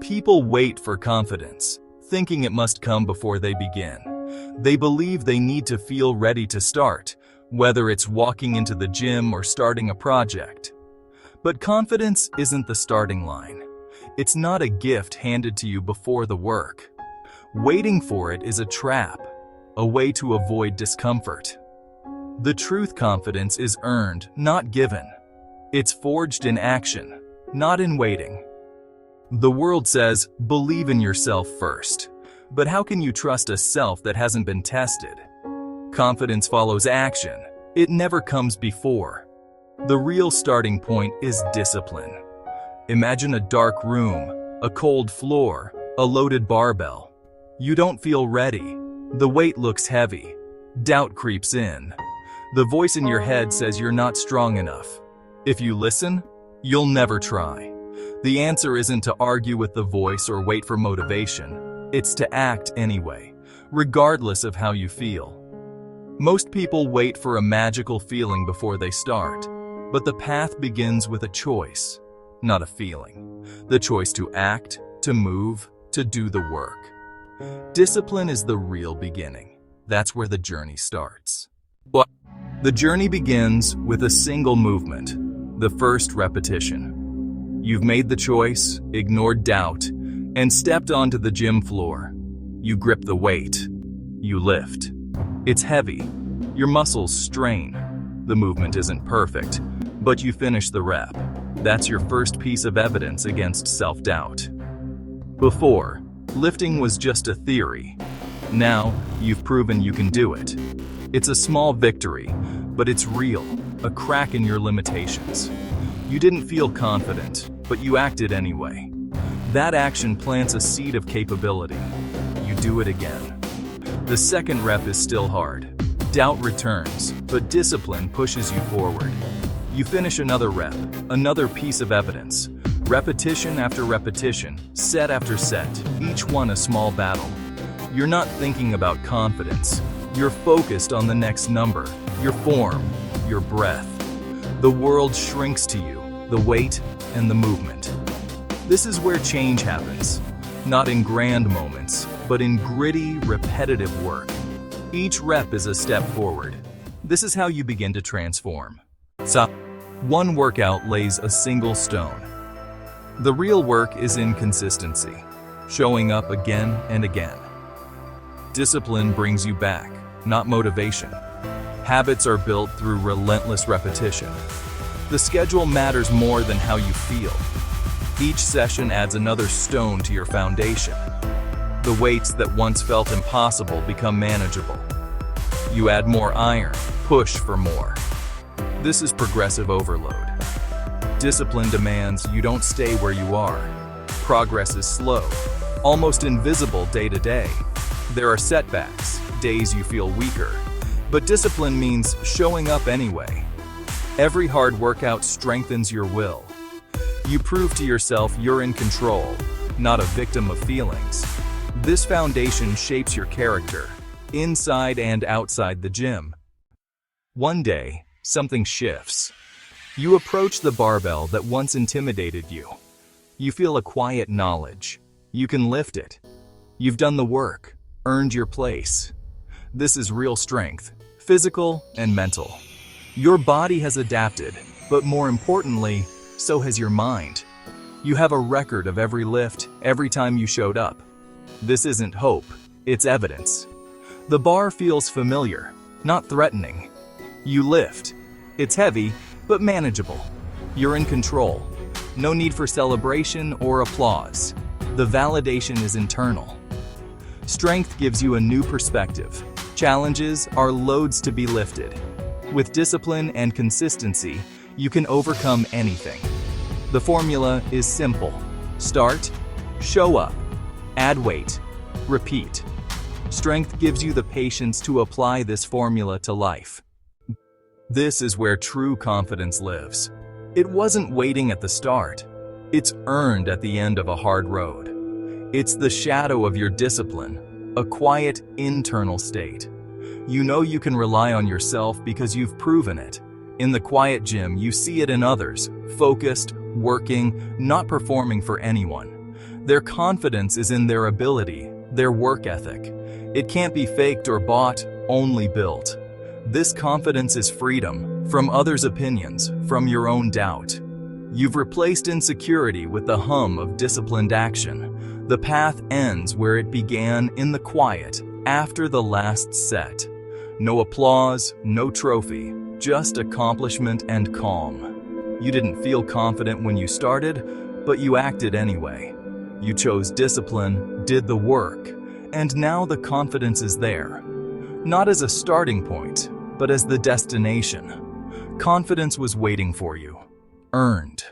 People wait for confidence, thinking it must come before they begin. They believe they need to feel ready to start, whether it's walking into the gym or starting a project. But confidence isn't the starting line. It's not a gift handed to you before the work. Waiting for it is a trap, a way to avoid discomfort. The truth confidence is earned, not given. It's forged in action, not in waiting. The world says, believe in yourself first. But how can you trust a self that hasn't been tested? Confidence follows action. It never comes before. The real starting point is discipline. Imagine a dark room, a cold floor, a loaded barbell. You don't feel ready. The weight looks heavy. Doubt creeps in. The voice in your head says you're not strong enough. If you listen, you'll never try. The answer isn't to argue with the voice or wait for motivation. It's to act anyway, regardless of how you feel. Most people wait for a magical feeling before they start, but the path begins with a choice, not a feeling. The choice to act, to move, to do the work. Discipline is the real beginning. That's where the journey starts. The journey begins with a single movement, the first repetition. You've made the choice, ignored doubt, and stepped onto the gym floor. You grip the weight. You lift. It's heavy. Your muscles strain. The movement isn't perfect, but you finish the rep. That's your first piece of evidence against self-doubt. Before, lifting was just a theory. Now, you've proven you can do it. It's a small victory, but it's real, a crack in your limitations. You didn't feel confident, but you acted anyway. That action plants a seed of capability. You do it again. The second rep is still hard. Doubt returns, but discipline pushes you forward. You finish another rep, another piece of evidence. Repetition after repetition, set after set, each one a small battle. You're not thinking about confidence. You're focused on the next number, your form, your breath. The world shrinks to you, the weight and the movement. This is where change happens, not in grand moments, but in gritty, repetitive work. Each rep is a step forward. This is how you begin to transform. So, one workout lays a single stone. The real work is in consistency, showing up again and again. Discipline brings you back, not motivation. Habits are built through relentless repetition. The schedule matters more than how you feel. Each session adds another stone to your foundation. The weights that once felt impossible become manageable. You add more iron, push for more. This is progressive overload. Discipline demands you don't stay where you are. Progress is slow, almost invisible day to day. There are setbacks, days you feel weaker, but discipline means showing up anyway. Every hard workout strengthens your will. You prove to yourself you're in control, not a victim of feelings. This foundation shapes your character, inside and outside the gym. One day, something shifts. You approach the barbell that once intimidated you. You feel a quiet knowledge. You can lift it. You've done the work, earned your place. This is real strength, physical and mental. Your body has adapted, but more importantly, so has your mind. You have a record of every lift, every time you showed up. This isn't hope, it's evidence. The bar feels familiar, not threatening. You lift. It's heavy, but manageable. You're in control. No need for celebration or applause. The validation is internal. Strength gives you a new perspective. Challenges are loads to be lifted. With discipline and consistency, you can overcome anything. The formula is simple. Start, show up, add weight, repeat. Strength gives you the patience to apply this formula to life. This is where true confidence lives. It wasn't waiting at the start. It's earned at the end of a hard road. It's the shadow of your discipline, a quiet internal state. You know you can rely on yourself because you've proven it. In the quiet gym, you see it in others, focused, working, not performing for anyone. Their confidence is in their ability, their work ethic. It can't be faked or bought, only built. This confidence is freedom from others' opinions, from your own doubt. You've replaced insecurity with the hum of disciplined action. The path ends where it began, in the quiet, after the last set. No applause, no trophy, just accomplishment and calm. You didn't feel confident when you started, but you acted anyway. You chose discipline, did the work, and now the confidence is there. Not as a starting point, but as the destination. Confidence was waiting for you. Earned.